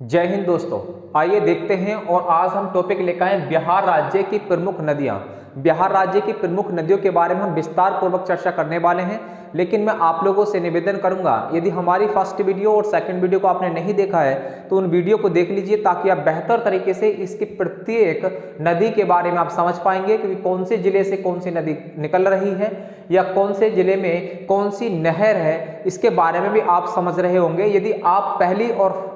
जय हिंद दोस्तों। आइए देखते हैं और आज हम टॉपिक लेकर आए बिहार राज्य की प्रमुख नदियां। बिहार राज्य की प्रमुख नदियों के बारे में हम विस्तार पूर्वक चर्चा करने वाले हैं, लेकिन मैं आप लोगों से निवेदन करूंगा, यदि हमारी फर्स्ट वीडियो और सेकंड वीडियो को आपने नहीं देखा है तो उन वीडियो को देख लीजिए, ताकि आप बेहतर तरीके से इसकी प्रत्येक नदी के बारे में आप समझ पाएंगे, क्योंकि कौन से जिले से कौन सी नदी निकल रही है या कौन से जिले में कौन सी नहर है, इसके बारे में भी आप समझ रहे होंगे यदि आप पहली और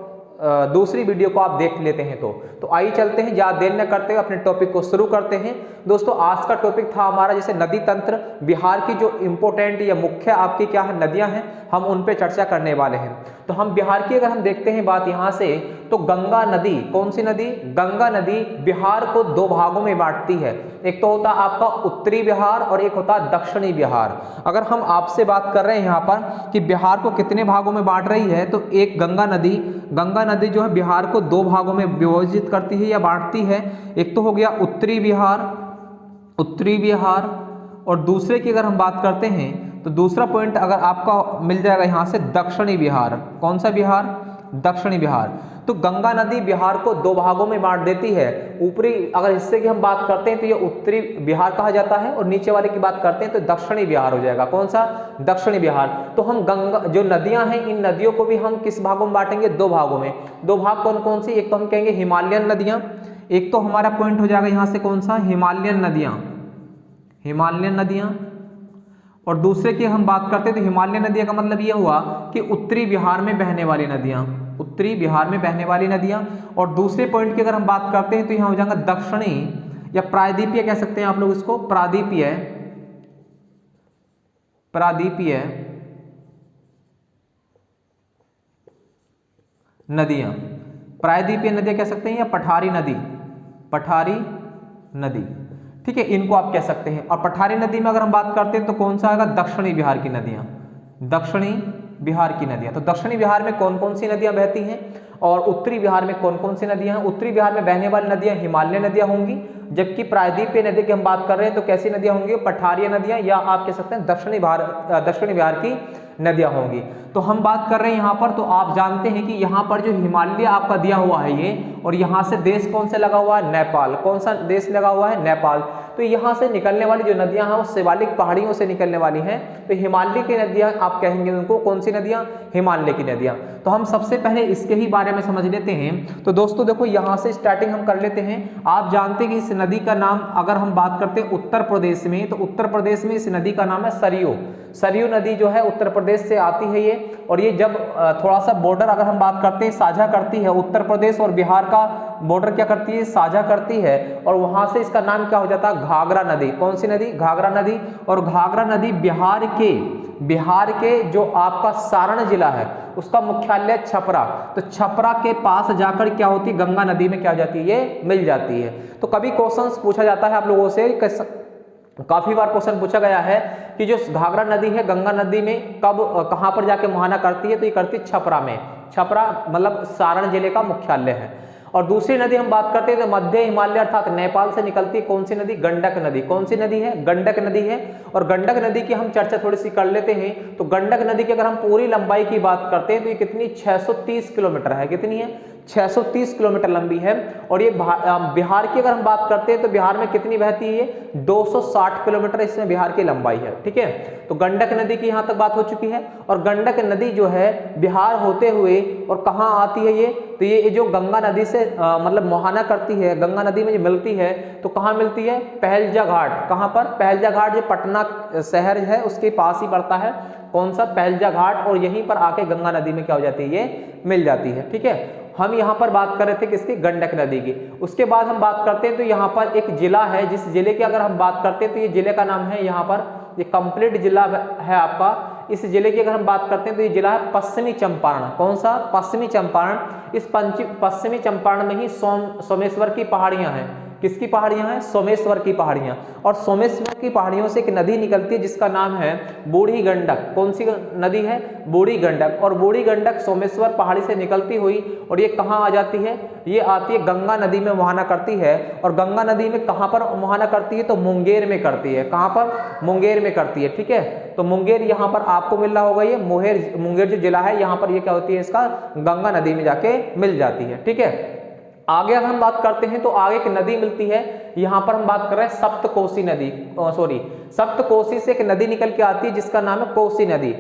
दूसरी वीडियो को आप देख लेते हैं तो आइए चलते हैं, ज़्यादा देर न करते हुए अपने टॉपिक को शुरू करते हैं। दोस्तों, आज का टॉपिक था हमारा जैसे नदी तंत्र, बिहार की जो इंपॉर्टेंट या मुख्य आपकी क्या है नदियां हैं, हम उन पे चर्चा करने वाले हैं। तो हम बिहार की अगर हम देखते हैं बात यहाँ से, तो गंगा नदी, कौन सी नदी? गंगा नदी बिहार को दो भागों में बांटती है। एक तो होता आपका उत्तरी बिहार और एक होता दक्षिणी बिहार। अगर हम आपसे बात कर रहे हैं यहाँ पर कि बिहार को कितने भागों में बांट रही है, तो एक गंगा नदी जो है बिहार को दो भागों में विभाजित करती है या बांटती है। एक तो हो गया उत्तरी बिहार और दूसरे की अगर हम बात करते हैं तो दूसरा पॉइंट अगर आपका मिल जाएगा यहाँ से दक्षिणी बिहार। कौन सा बिहार? दक्षिणी बिहार। तो गंगा नदी बिहार को दो भागों में बांट देती है। ऊपरी अगर हिस्से की हम बात करते हैं तो ये उत्तरी बिहार कहा जाता है, और नीचे वाले की बात करते हैं तो दक्षिणी बिहार हो जाएगा। कौन सा? दक्षिणी बिहार। तो हम गंगा जो नदियां हैं, इन नदियों को भी हम किस भागों में बांटेंगे? दो भागों में। दो भाग कौन कौन सी? एक तो हम कहेंगे हिमालयन नदियां, एक तो हमारा पॉइंट हो जाएगा यहाँ से कौन सा? हिमालयन नदियां। और दूसरे की हम बात करते हैं तो हिमालयन नदियां का मतलब यह हुआ कि उत्तरी बिहार में बहने वाली नदियां, और दूसरे पॉइंट की अगर हम बात करते हैं तो यहाँ हो जाएगा दक्षिणी या प्रायद्वीपीय कह सकते हैं आप लोग इसको, प्रायद्वीपीय नदियां कह सकते हैं, या पठारी नदी, ठीक है, इनको आप कह सकते हैं। और पठारी नदी में अगर हम बात करते हैं तो कौन सा आएगा? दक्षिणी बिहार की नदियां। तो दक्षिणी बिहार में कौन कौन सी नदियां बहती हैं और उत्तरी बिहार में कौन कौन सी नदियां हैं? उत्तरी बिहार में बहने वाली नदियां हिमालयन नदियां होंगी, जबकि प्रायद्वीपीय नदी की हम बात कर रहे हैं तो कैसी नदियां होंगी? पठारीय नदियां, या आप कह सकते हैं दक्षिणी बिहार की नदियां होंगी। तो हम बात कर रहे हैं यहाँ पर, तो आप जानते हैं कि यहाँ पर जो हिमालय आपका दिया हुआ है ये, और यहाँ से देश कौन से लगा हुआ है? नेपाल। कौन सा देश लगा हुआ है? नेपाल। तो यहाँ से निकलने वाली जो नदियां हैं वो शिवालिक पहाड़ियों से निकलने वाली हैं, तो हिमालय की नदियां आप कहेंगे उनको। कौन सी नदियां? हिमालय की नदियां। तो हम सबसे पहले इसके ही बारे में समझ लेते हैं। तो दोस्तों देखो, यहाँ से स्टार्टिंग हम कर लेते हैं। आप जानते हैं कि इस नदी का नाम अगर हम बात करते हैं उत्तर प्रदेश में, तो उत्तर प्रदेश में इस नदी का नाम है सरयू नदी जो है उत्तर प्रदेश से आती है ये, और ये जब थोड़ा सा बॉर्डर अगर हम बात करते हैं साझा करती है, उत्तर प्रदेश और बिहार का बॉर्डर क्या करती है? साझा करती है, और वहां से इसका नाम क्या हो जाता है? घाघरा नदी। कौन सी नदी? घाघरा नदी। और घाघरा नदी बिहार के जो आपका सारण जिला है उसका मुख्यालय छपरा, तो छपरा के पास जाकर क्या होती है? गंगा नदी में क्या हो जाती है? ये मिल जाती है। तो कभी क्वेश्चंस पूछा जाता है आप लोगों से, काफी बार क्वेश्चन पूछा गया है कि जो घाघरा नदी है गंगा नदी में कहां पर जाके मुहाना करती है? तो ये करती है छपरा में। छपरा मतलब सारण जिले का मुख्यालय है। और दूसरी नदी हम बात करते हैं तो मध्य हिमालय अर्थात नेपाल से निकलती है। कौन सी नदी? गंडक नदी। कौन सी नदी है? गंडक नदी है। और गंडक नदी की हम चर्चा थोड़ी सी कर लेते हैं। तो गंडक नदी की अगर हम पूरी लंबाई की बात करते हैं तो ये कितनी? 630 किलोमीटर है। कितनी है? 630 किलोमीटर लंबी है। और ये बिहार की अगर हम बात करते हैं तो बिहार में कितनी बहती है? ये 260 किलोमीटर इसमें बिहार की लंबाई है। ठीक है, तो गंडक नदी की यहाँ तक बात हो चुकी है। और गंडक नदी जो है बिहार होते हुए और कहाँ आती है ये? तो ये जो गंगा नदी से मतलब मुहाना करती है, गंगा नदी में जो मिलती है तो कहाँ मिलती है? पहलजा घाट। कहाँ पर? पहलजा घाट जो पटना शहर है उसके पास ही पड़ता है। कौन सा? पहलजा घाट। और यहीं पर आके गंगा नदी में क्या हो जाती है? ये मिल जाती है। ठीक है, हम यहाँ पर बात कर रहे थे किसकी? गंडक नदी की। उसके बाद हम बात करते हैं तो यहाँ पर एक जिला है, जिस जिले की अगर हम बात करते हैं तो ये जिले का नाम है, यहाँ पर ये कंप्लीट जिला है आपका। इस जिले की अगर हम बात करते हैं तो ये जिला है पश्चिमी चंपारण। कौन सा? पश्चिमी चंपारण। इस पश्चिमी चंपारण में ही सोमेश्वर की पहाड़ियां हैं। किसकी पहाड़ियां हैं? सोमेश्वर की पहाड़ियां। और सोमेश्वर की पहाड़ियों से एक नदी निकलती है जिसका नाम है बूढ़ी गंडक। कौन सी नदी है? बूढ़ी गंडक। और बूढ़ी गंडक सोमेश्वर पहाड़ी से निकलती हुई और ये कहाँ आ जाती है? ये आती है गंगा नदी में मुहाना करती है। और गंगा नदी में कहाँ पर मुहाना करती है? तो मुंगेर में करती है। कहाँ पर? मुंगेर में करती है। ठीक है, तो मुंगेर यहाँ पर आपको मिल रहा होगा, ये मुंगेर जो जिला है यहाँ पर ये क्या होती है? इसका गंगा नदी में जाके मिल जाती है। ठीक है, आगे अगर हम बात करते हैं तो आगे एक नदी मिलती है, यहाँ पर हम बात कर रहे हैं सप्तकोसी नदी, सप्तकोसी से एक नदी निकल के आती है जिसका नाम है कोसी नदी।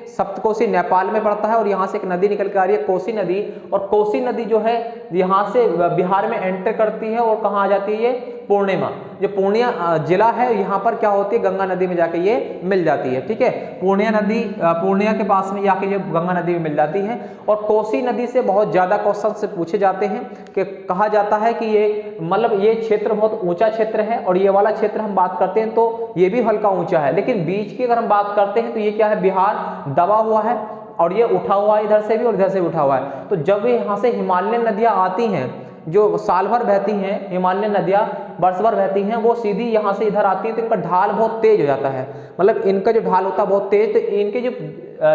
सप्तकोसी नेपाल में पड़ता है और यहाँ से एक नदी निकल के आ रही है कोसी नदी। और कोसी नदी जो है यहाँ से बिहार में एंटर करती है और कहाँ आ जाती है? पूर्णिमा, जो पूर्णिया जिला है यहाँ पर क्या होती है? गंगा नदी में जाके ये मिल जाती है। ठीक है, पूर्णिया के पास में जाके ये गंगा नदी में मिल जाती है। और कोसी नदी से बहुत ज्यादा क्वेश्चन से पूछे जाते हैं कि कहा जाता है कि ये मतलब ये क्षेत्र बहुत ऊंचा क्षेत्र है और ये वाला क्षेत्र हम बात करते हैं तो ये भी हल्का ऊंचा है, लेकिन बीच की अगर हम बात करते हैं तो ये क्या है? बिहार दबा हुआ है और ये उठा हुआ है, इधर से भी और इधर से भी उठा हुआ है। तो जब यहाँ से हिमालयन नदियां आती हैं जो साल भर बहती हैं, हिमालयन नदियां वर्ष भर बहती हैं, वो सीधी यहाँ से इधर आती हैं तो इनका ढाल बहुत तेज हो जाता है। मतलब इनका जो ढाल होता है बहुत तेज, तो इनकी जो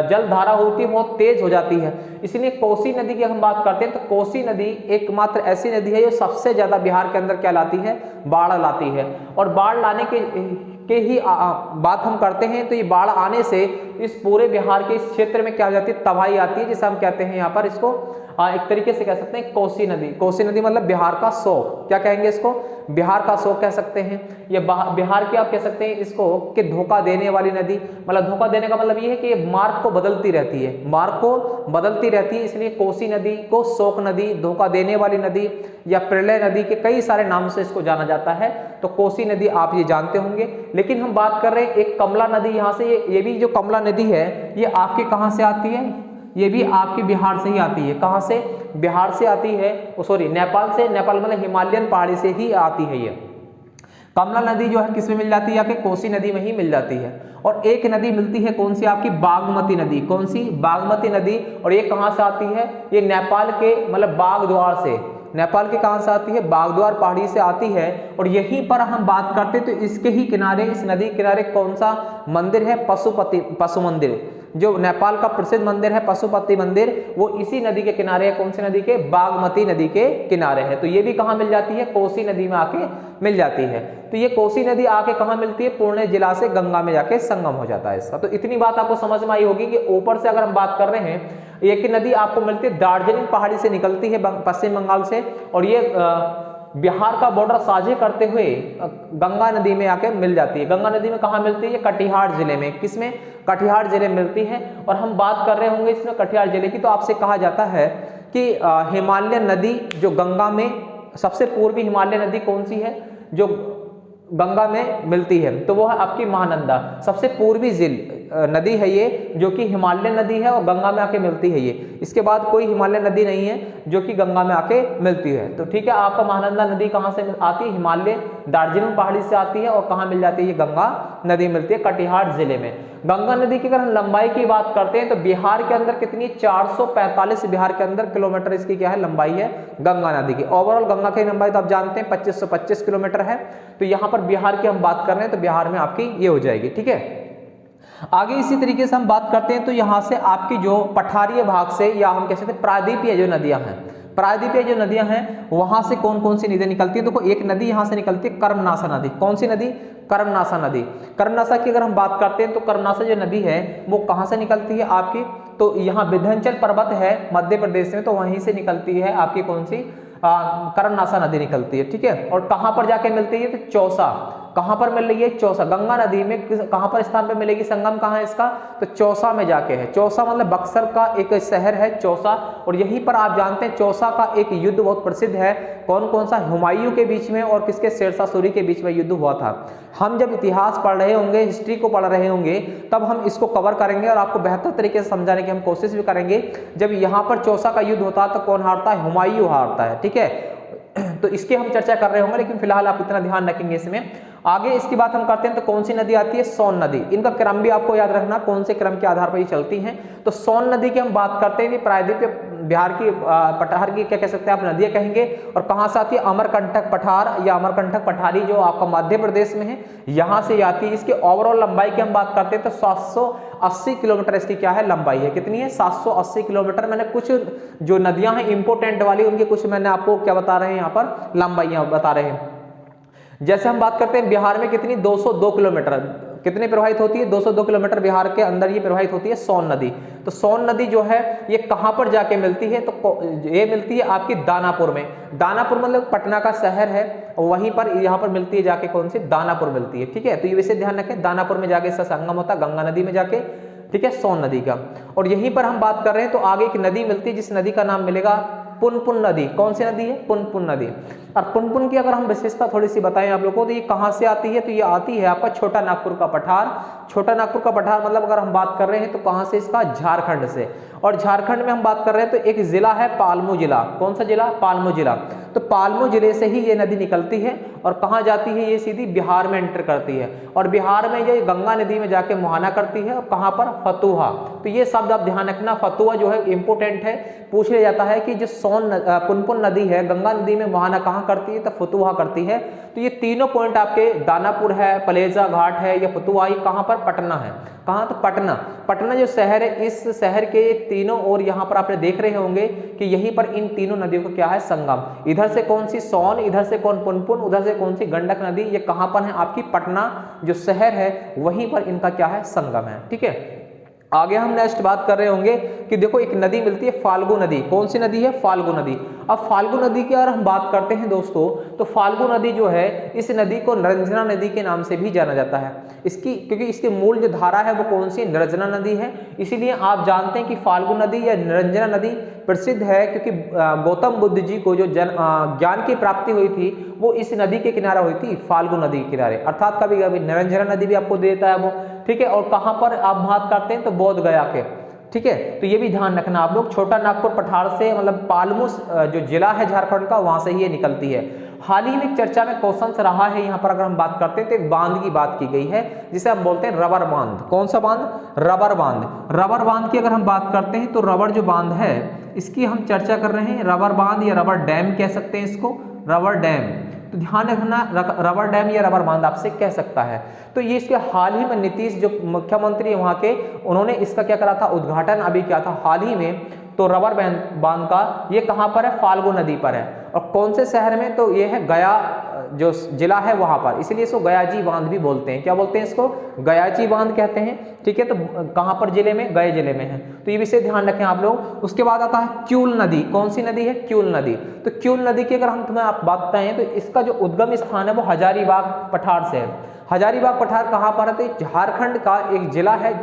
जल धारा होती है बहुत तेज हो जाती है। इसलिए कोसी नदी की हम बात करते हैं तो कोसी नदी एकमात्र ऐसी नदी है जो सबसे ज्यादा बिहार के अंदर क्या लाती है? बाढ़ लाती है। और बाढ़ लाने के ही बात हम करते हैं तो ये बाढ़ आने से इस पूरे बिहार के इस क्षेत्र में क्या हो जाती है? तबाही आती है, जिसे हम कहते हैं यहाँ पर इसको एक तरीके से कह सकते हैं कोसी नदी। कोसी नदी मतलब बिहार का शोक, क्या कहेंगे इसको? बिहार का शोक कह सकते हैं। ये बिहार की आप कह सकते हैं इसको कि धोखा देने वाली नदी। मतलब धोखा देने का मतलब ये है कि मार्ग को बदलती रहती है, मार्ग को बदलती रहती है, इसलिए कोसी नदी को शोक नदी, धोखा देने वाली नदी या प्रलय नदी के कई सारे नाम से इसको जाना जाता है। तो कोसी नदी आप ये जानते होंगे। लेकिन हम बात कर रहे हैं एक कमला नदी, यहाँ से ये भी जो कमला नदी है ये आपके कहाँ से आती है? ये भी आपके बिहार से ही आती है। कहाँ से? बिहार से आती है, नेपाल से। नेपाल मतलब हिमालयन पहाड़ी से ही आती है। ये कमला नदी जो है किसमें मिल जाती है? आपके कोसी नदी में ही मिल जाती है। और एक नदी मिलती है, कौन सी? आपकी बागमती नदी। कौन सी? बागमती नदी। और ये कहाँ से आती है? ये नेपाल के मतलब बागद्वार से, नेपाल के कहाँ से आती है? बागद्वार पहाड़ी से आती है। और यहीं पर हम बात करते हैं तो इसके ही किनारे, इस नदी किनारे कौन सा मंदिर है? पशु मंदिर। जो नेपाल का प्रसिद्ध मंदिर है पशुपति मंदिर, वो इसी नदी के किनारे है। कौन सी नदी के? बागमती नदी के किनारे है। तो ये भी कहाँ मिल जाती है? कोसी नदी में आके मिल जाती है। तो ये कोसी नदी आके कहाँ मिलती है? पूर्णिया जिला से गंगा में जाके संगम हो जाता है इसका। तो इतनी बात आपको समझ में आई होगी कि ऊपर से अगर हम बात कर रहे हैं, एक नदी आपको मिलती है दार्जिलिंग पहाड़ी से निकलती है पश्चिम बंगाल से, और ये बिहार का बॉर्डर साझे करते हुए गंगा नदी में आके मिल जाती है। गंगा नदी में कहाँ मिलती है? कटिहार जिले में। किसमें? कटिहार जिले में मिलती है। और हम बात कर रहे होंगे इसमें कटिहार जिले की, तो आपसे कहा जाता है कि हिमालयन नदी जो गंगा में सबसे पूर्वी हिमालय नदी कौन सी है जो गंगा में मिलती है? तो वो है आपकी महानंदा। सबसे पूर्वी नदी है ये जो कि हिमालय नदी है और गंगा में आके मिलती है ये। इसके बाद कोई हिमालय नदी नहीं है जो कि गंगा में आके मिलती है। तो ठीक है, आपका महानंदा नदी कहाँ से आती है? हिमालय दार्जिलिंग पहाड़ी से आती है। और कहाँ मिल जाती है? ये गंगा नदी मिलती है कटिहार जिले में। गंगा नदी की अगर हम लंबाई की बात करते हैं तो बिहार के अंदर कितनी? 445 बिहार के अंदर किलोमीटर इसकी क्या है? लंबाई है गंगा नदी की। ओवरऑल गंगा की लंबाई तो आप जानते हैं 2525 किलोमीटर है। तो यहाँ पर बिहार की हम बात कर रहे हैं तो बिहार में आपकी ये हो जाएगी। ठीक है, आगे इसी तरीके से हम बात करते हैं तो यहाँ से आपकी जो पठारीय भाग से या हम कह सकते हैं प्रायद्वीपीय जो नदियां हैं, प्रायद्वीपीय जो नदियां हैं वहां से कौन कौन सी नदियां निकलती है? देखो एक नदी यहाँ से निकलती है कर्मनासा नदी। कौन सी नदी? कर्मनासा नदी। कर्मनासा की अगर हम बात करते हैं तो कर्मनासा जो नदी है वो कहाँ से निकलती है आपकी? तो यहाँ विंध्याचल पर्वत है मध्य प्रदेश में, तो वहीं से निकलती है आपकी कौन सी? कर्मनासा नदी निकलती है। ठीक है, और कहाँ पर जाके मिलती है? तो चौसा। कहाँ पर मिल रही है? चौसा। गंगा नदी में कहाँ पर स्थान पर मिलेगी? संगम कहाँ है इसका? तो चौसा में जाके है। चौसा मतलब बक्सर का एक शहर है चौसा, और यहीं पर आप जानते हैं चौसा का एक युद्ध बहुत प्रसिद्ध है। कौन कौन सा? हुमायूं के बीच में और किसके? शेरशाह सूरी के बीच में युद्ध हुआ था। हम जब इतिहास पढ़ रहे होंगे, हिस्ट्री को पढ़ रहे होंगे, तब हम इसको कवर करेंगे और आपको बेहतर तरीके से समझाने की हम कोशिश भी करेंगे। जब यहाँ पर चौसा का युद्ध होता है तो कौन हारता है? हुमायूं हारता है। ठीक है, तो इसकी हम चर्चा कर रहे होंगे, लेकिन फिलहाल आप इतना ध्यान रखेंगे इसमें। आगे इसकी बात हम करते हैं तो कौन सी नदी आती है, सोन नदी। इनका क्रम भी आपको याद रखना, कौन से क्रम के आधार पर ये चलती हैं। तो सोन नदी की हम बात करते हैं, प्रायद्वीपीय बिहार की पठार की क्या कह सकते हैं आप, नदियां कहेंगे। और कहां से आती है, अमरकंटक पठार या अमरकंटक पठारी जो आपका मध्य प्रदेश में है, यहां से आती है। इसकी ओवरऑल लंबाई की हम बात करते हैं तो 780 किलोमीटर इसकी क्या है, लंबाई है। कितनी है, 780 किलोमीटर। मैंने कुछ जो नदियां हैं इंपोर्टेंट वाली, उनकी कुछ मैंने आपको क्या बता रहे हैं यहाँ पर, लंबाइयां बता रहे हैं। जैसे हम बात करते हैं बिहार में कितनी, 202 किलोमीटर कितनी प्रवाहित होती है, 202 किलोमीटर बिहार के अंदर ये प्रवाहित होती है सोन नदी। तो सोन नदी जो है ये कहां पर जाके मिलती है, तो ये मिलती है आपकी दानापुर में। दानापुर मतलब पटना का शहर है, वहीं पर यहाँ पर मिलती है जाके, कौन सी, दानापुर मिलती है। ठीक है, तो ये वैसे ध्यान रखें, दानापुर में जाके इसका संगम होता है गंगा नदी में जाके, ठीक है, सोन नदी का। और यहीं पर हम बात कर रहे हैं तो आगे एक नदी मिलती है जिस नदी का नाम मिलेगा पुनपुन नदी। कौन सी नदी है, पुनपुन नदी। और पुनपुन की अगर हम विशेषता थोड़ी सी बताएं आप लोगों को, तो ये कहां से आती है, तो ये आती है आपका छोटा नागपुर का पठार। छोटा नागपुर का पठार मतलब अगर हम बात कर रहे हैं तो कहां से, इसका झारखंड से। और झारखंड में हम बात कर रहे हैं तो एक जिला है पालमू जिला। कौन सा जिला, पालमू जिला। तो पालमू जिले से ही ये नदी निकलती है और कहां जाती है, ये सीधी बिहार में एंटर करती है। और बिहार में ये गंगा नदी में जाके मुहाना करती है, और कहां पर, फतुहा। तो ये शब्द आप ध्यान रखना, फतुहा जो है इंपोर्टेंट है, पूछ लिया जाता है कि जो पुनपुन नदी है गंगा नदी में मुहाना कहां करती है, तो फतुहा करती है। तो ये तीनों पॉइंट आपके, दानापुर है, पलेजा घाट है या फतुहा, ये कहां पर, पटना है। कहां, तो पटना। पटना जो शहर है, इस शहर के तीनों ओर यहां पर आपने देख रहे होंगे कि यहीं पर इन तीनों नदियों का क्या है, संगम। इधर से कौन सी, सोन, इधर से कौन, पुनपुन, उधर से कौन सी, गंडक नदी। ये कहां पर है, आपकी पटना जो शहर है वहीं पर इनका क्या है, संगम है। ठीक है, आगे हम नेक्स्ट बात कर रहे होंगे कि देखो एक नदी मिलती है फाल्गु नदी। कौन सी नदी है, फाल्गु नदी। अब फाल्गु नदी की अगर हम बात करते हैं दोस्तों, तो फाल्गु नदी जो है, इस नदी को निरंजना नदी के नाम से भी जाना जाता है। इसकी क्योंकि इसकी मूल जो धारा है वो कौन सी, निरंजना नदी है। इसीलिए आप जानते हैं कि फाल्गु नदी या निरंजना नदी प्रसिद्ध है, क्योंकि गौतम बुद्ध जी को जो ज्ञान की प्राप्ति हुई थी वो इस नदी के किनारे हुई थी, फाल्गु नदी के किनारे। अर्थात कभी कभी निरंजना नदी भी आपको देता है वो। ठीक है, और कहां पर आप बात करते हैं, तो बोध गया के। ठीक है, तो ये भी ध्यान रखना आप लोग, छोटा नागपुर पठार से मतलब पालमू जो जिला है झारखंड का, वहां से ही ये निकलती है। हाल ही में चर्चा में क्वेश्चन रहा है यहाँ पर, अगर हम बात करते हैं तो एक बांध की बात की गई है जिसे हम बोलते हैं रबर बांध। कौन सा बांध, रबर बांध। रबर बांध की अगर हम बात करते हैं तो रबर जो बांध है इसकी हम चर्चा कर रहे हैं, रबर बांध या रबर डैम कह सकते हैं इसको, रबर डैम। तो ध्यान रखना, रबर डैम या रबर बांध आपसे कह सकता है। तो ये इसके हाल ही में नीतीश जो मुख्यमंत्री वहां के, उन्होंने इसका क्या करा था, उद्घाटन अभी किया था हाल ही में। तो रबर बांध का ये कहां पर है, फाल्गु नदी पर है। और कौन से शहर में, तो ये है गया जो जिला है वहां पर, इसलिए इसको गयाजी बांध भी बोलते हैं। क्या बोलते हैं इसको, गयाजी बांध कहते हैं। ठीक है, तो कहां पर जिले में, गया जिले में है। तो ये विषय ध्यान रखें आप लोग। उसके बाद आता है क्यूल नदी। कौन सी नदी है, क्यूल नदी। तो क्यूल नदी की अगर हम तुम्हें आप बात बताएं तो इसका जो उद्गम स्थान है वो हजारीबाग पठार से है। हजारीबाग पठार कहां पर है, तो झारखंड का एक जिला है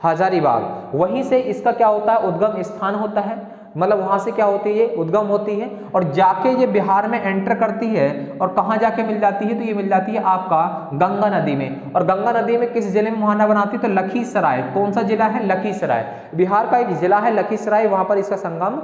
हजारीबाग, वहीं से इसका क्या होता है, उद्गम स्थान होता है। मतलब वहां से क्या होती है, ये उद्गम होती है और जाके ये बिहार में एंटर करती है। और कहाँ जाके मिल जाती है, तो ये मिल जाती है आपका गंगा नदी में। और गंगा नदी में किस जिले में मुहाना बनाती है, तो लखीसराय। कौन सा जिला है, लखीसराय। बिहार का एक जिला है लखीसराय, वहां पर इसका संगम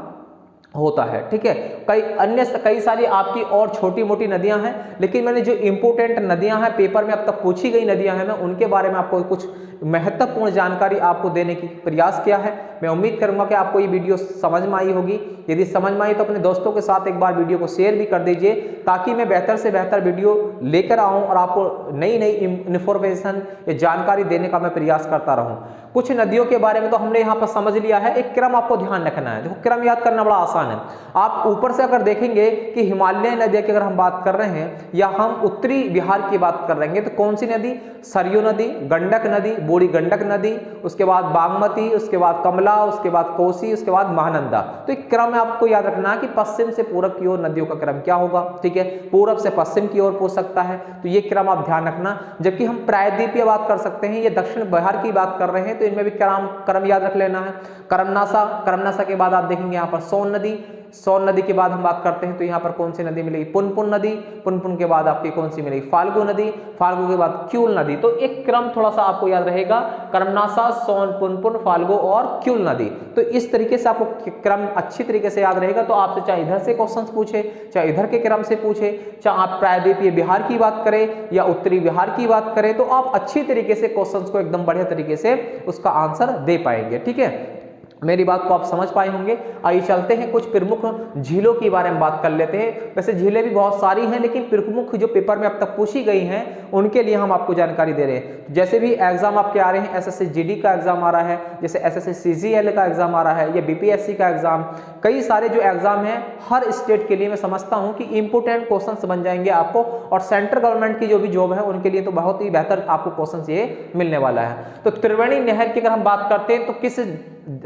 होता है। ठीक है, कई सारी आपकी और छोटी मोटी नदियां हैं, लेकिन मैंने जो इंपोर्टेंट नदियां हैं पेपर में अब तक पूछी गई नदियां हैं, मैं उनके बारे में आपको कुछ महत्वपूर्ण जानकारी आपको देने की प्रयास किया है। मैं उम्मीद करूंगा कि आपको ये वीडियो समझ में आई होगी। यदि समझ में आई तो अपने दोस्तों के साथ एक बार वीडियो को शेयर भी कर दीजिए, ताकि मैं बेहतर से बेहतर वीडियो लेकर आऊं और आपको नई नई इन्फॉर्मेशन या जानकारी देने का मैं प्रयास करता रहूं। कुछ नदियों के बारे में तो हमने यहाँ पर समझ लिया है, एक क्रम आपको ध्यान रखना है। देखो क्रम याद करना बड़ा आसान है। आप ऊपर से अगर देखेंगे कि हिमालय नदियों की अगर हम बात कर रहे हैं या हम उत्तरी बिहार की बात कर रहे हैं, तो कौन सी नदी, सरयू नदी, गंडक नदी, बूढ़ी गंडक नदी, उसके बाद बागमती, उसके बाद कमला, उसके बाद कोसी, उसके बाद महानंदा। तो एक क्रम आपको याद रखना कि पश्चिम से पूरब की ओर नदियों का क्रम क्या होगा। ठीक है, पूरब से पश्चिम की ओर पूछ सकता है, तो ये क्रम आप ध्यान रखना। जबकि हम प्रायद्वीपीय बात कर सकते हैं, ये दक्षिण बिहार की बात कर रहे हैं, तो इनमें भी क्रम याद रख लेना है। करमनासा के बाद आप देखेंगे यहाँ पर सोन नदी, सोन नदी के बाद हम बात करते हैं तो यहाँ पर कौन सी नदी मिलेगी, पुनपुन नदी, पुनपुन के बाद आपकी कौन सी मिलेगी, फाल्गु नदी, फाल्गु के बाद क्यूल नदी। तो एक क्रम थोड़ा सा आपको याद रहेगा, कर्मनासा, सोन, पुनपुन, फाल्गु और क्यूल नदी। तो इस तरीके से आपको क्रम अच्छी तरीके से याद रहेगा। तो आपसे चाहे इधर से क्वेश्चन पूछे, चाहे इधर के क्रम से पूछे, चाहे आप प्रायद्वीपीय बिहार की बात करें या उत्तरी बिहार की बात करें, तो आप अच्छी तरीके से क्वेश्चंस को एकदम बढ़िया तरीके से उसका आंसर दे पाएंगे। ठीक है, मेरी बात को आप समझ पाए होंगे। आइए चलते हैं कुछ प्रमुख झीलों के बारे में बात कर लेते हैं। वैसे झीलें भी बहुत सारी हैं, लेकिन प्रमुख जो पेपर में अब तक पूछी गई हैं उनके लिए हम आपको जानकारी दे रहे हैं। जैसे भी एग्जाम आपके आ रहे हैं, एसएससी जीडी का एग्जाम आ रहा है, जैसे एसएससी सीजीएल का एग्जाम आ रहा है, या बीपीएससी का एग्जाम, कई सारे जो एग्जाम हैं हर स्टेट के लिए मैं समझता हूं कि इंपोर्टेंट क्वेश्चंस बन जाएंगे आपको, और सेंट्रल गवर्नमेंट की जो भी जॉब है उनके लिए तो बहुत ही बेहतर आपको क्वेश्चंस ये मिलने वाला है। तो त्रिवेणी नहर की अगर हम बात करते हैं तो किस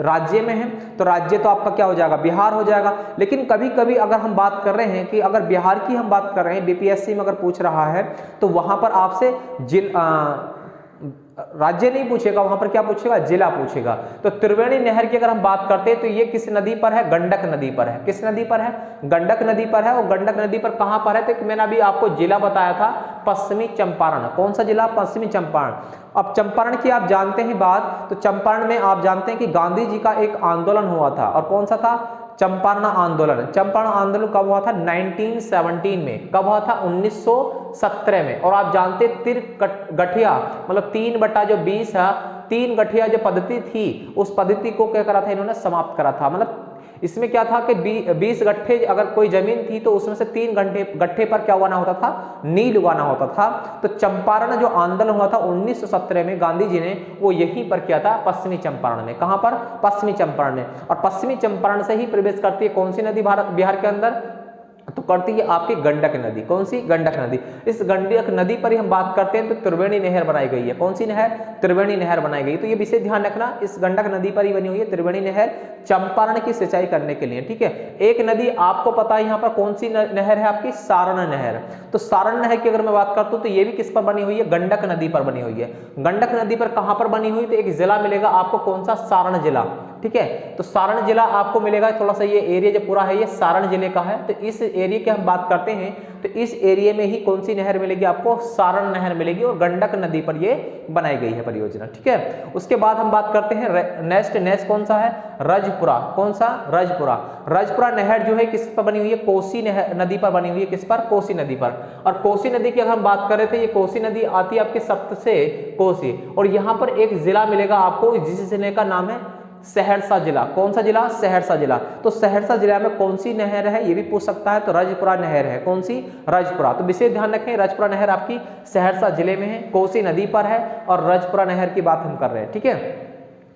राज्य में है, तो राज्य तो आपका क्या हो जाएगा, बिहार हो जाएगा। लेकिन कभी कभी अगर हम बात कर रहे हैं कि अगर बिहार की हम बात कर रहे हैं, बीपीएससी में अगर पूछ रहा है तो वहां पर आपसे राज्य नहीं पूछेगा, वहां पर क्या पूछेगा, जिला पूछेगा। तो त्रिवेणी नहर की अगर हम बात करते हैं तो ये किस नदी पर है, गंडक नदी पर है। किस नदी पर है, गंडक नदी पर है। और गंडक नदी पर कहां पर है, तो मैंने अभी आपको जिला बताया था, पश्चिमी चंपारण। कौन सा जिला, पश्चिमी चंपारण। अब चंपारण की आप जानते हैं बात, तो चंपारण में आप जानते हैं कि गांधी जी का एक आंदोलन हुआ था, और कौन सा था, चंपारण आंदोलन। चंपारण आंदोलन कब हुआ था, 1917 में। कब हुआ था, 1917 में। और आप जानते गठिया मतलब 3/20 है, 3 गठिया जो पद्धति थी, उस पद्धति को क्या करा था इन्होंने, समाप्त करा था। मतलब इसमें क्या था कि 20 गट्ठे अगर कोई जमीन थी तो उसमें से 3 गट्ठे पर क्या उगाना होता था, नील उगाना होता था। तो चंपारण जो आंदोलन हुआ था 1917 में, गांधी जी ने वो यहीं पर किया था, पश्चिमी चंपारण में। कहां पर, पश्चिमी चंपारण में। और पश्चिमी चंपारण से ही प्रवेश करती है कौन सी नदी बिहार के अंदर, तो करती है आपकी गंडक नदी। कौन सी, गंडक नदी। इस गंडक नदी पर ही हम बात करते हैं तो त्रिवेणी नहर बनाई गई है। कौन सी नहर, त्रिवेणी नहर बनाई गई। तो ये विशेष ध्यान रखना, इस गंडक नदी पर ही बनी हुई है त्रिवेणी नहर, चंपारण की सिंचाई करने के लिए। ठीक है, एक नदी आपको पता है यहाँ पर कौन सी नहर है आपकी, सारण नहर। तो सारण नहर की अगर मैं बात करता हूँ तो ये भी किस पर बनी हुई है, गंडक नदी पर बनी हुई है। गंडक नदी पर कहां पर बनी हुई, तो एक जिला मिलेगा आपको, कौन सा, सारण जिला। ठीक है, तो सारण जिला आपको मिलेगा। थोड़ा सा ये एरिया जो पूरा है ये सारण जिले का है। तो इस एरिया की हम बात करते हैं तो इस एरिया में ही कौन सी नहर मिलेगी आपको, सारण नहर मिलेगी, और गंडक नदी पर ये बनाई गई है परियोजना। ठीक है, उसके बाद हम बात करते हैं नेक्स्ट कौन सा है, रजपुरा। कौन सा, रजपुरा। रजपुरा नहर जो है किस पर बनी हुई है, कोसी नदी पर बनी हुई है। किस पर, कोसी नदी पर। और कोसी नदी की अगर हम बात कर रहे थे, ये कोसी नदी आती है आपके सप्त से कोसी, और यहाँ पर एक जिला मिलेगा आपको, जिस जिले का नाम है सहरसा जिला। कौन सा जिला, सहरसा जिला। तो सहरसा जिला में कौन सी नहर है, ये भी पूछ सकता है, तो रजपुरा नहर है। कौन सी, रजपुरा। तो विशेष ध्यान रखें, रजपुरा नहर आपकी सहरसा जिले में है, कोसी नदी पर है, और रजपुरा नहर की बात हम कर रहे हैं। ठीक है,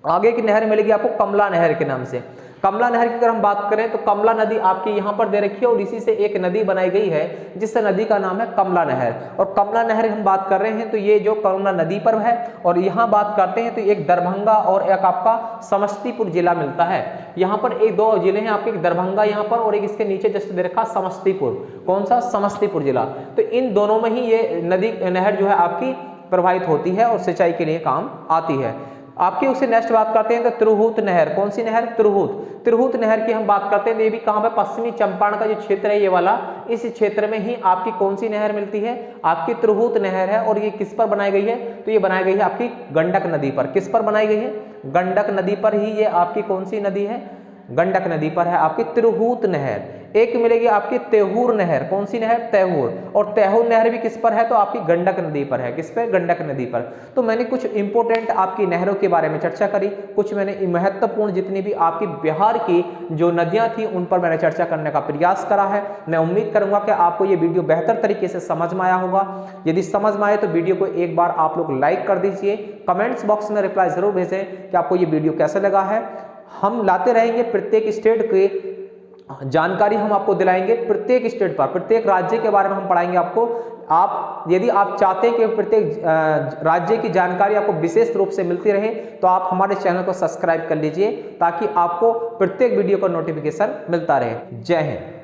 आगे की नहर मिलेगी आपको कमला नहर के नाम से। कमला नहर की अगर हम बात करें तो कमला नदी आपकी यहाँ पर दे रखी है, और इसी से एक नदी बनाई गई है जिस नदी का नाम है कमला नहर। और कमला नहर हम बात कर रहे हैं तो ये जो कमला नदी पर है, और यहाँ बात करते हैं तो एक दरभंगा और एक आपका समस्तीपुर जिला मिलता है। यहाँ पर एक दो जिले हैं आपके, एक दरभंगा यहाँ पर, और एक इसके नीचे जस्ट दे रखा समस्तीपुर। कौन सा, समस्तीपुर जिला। तो इन दोनों में ही ये नदी नहर जो है आपकी प्रवाहित होती है और सिंचाई के लिए काम आती है। आपकी उससे नेक्स्ट बात करते हैं तो तिरहुत नहर। कौन सी नहर, तिरहुत। तिरहुत नहर की हम बात करते हैं तो ये भी कहां पे, पश्चिमी चंपारण का जो क्षेत्र है ये वाला, इस क्षेत्र में ही आपकी कौन सी नहर मिलती है, आपकी तिरहुत नहर है। और ये किस पर बनाई गई है, तो ये बनाई गई है आपकी गंडक नदी पर। किस पर बनाई गई है, गंडक नदी पर ही ये आपकी कौन सी नदी है, गंडक नदी पर है आपकी तिरहुत नहर। एक मिलेगी आपकी तेहूर नहर। कौन सी नहर, तेहूर। और तेहूर नहर भी किस पर है, तो आपकी गंडक नदी पर है। किस पर, गंडक नदी पर। तो मैंने कुछ इंपोर्टेंट आपकी नहरों के बारे में चर्चा करी, कुछ मैंने महत्वपूर्ण जितनी भी आपकी बिहार की जो नदियां थी उन पर मैंने चर्चा करने का प्रयास करा है। मैं उम्मीद करूंगा कि आपको ये वीडियो बेहतर तरीके से समझ में आया होगा। यदि समझ में आए तो वीडियो को एक बार आप लोग लाइक कर दीजिए, कमेंट्स बॉक्स में रिप्लाई जरूर भेजें कि आपको ये वीडियो कैसा लगा है। हम लाते रहेंगे प्रत्येक स्टेट की जानकारी, हम आपको दिलाएंगे प्रत्येक स्टेट पर, प्रत्येक राज्य के बारे में हम पढ़ाएंगे आपको। आप यदि आप चाहते हैं कि प्रत्येक राज्य की जानकारी आपको विशेष रूप से मिलती रहे तो आप हमारे चैनल को सब्सक्राइब कर लीजिए, ताकि आपको प्रत्येक वीडियो का नोटिफिकेशन मिलता रहे। जय हिंद।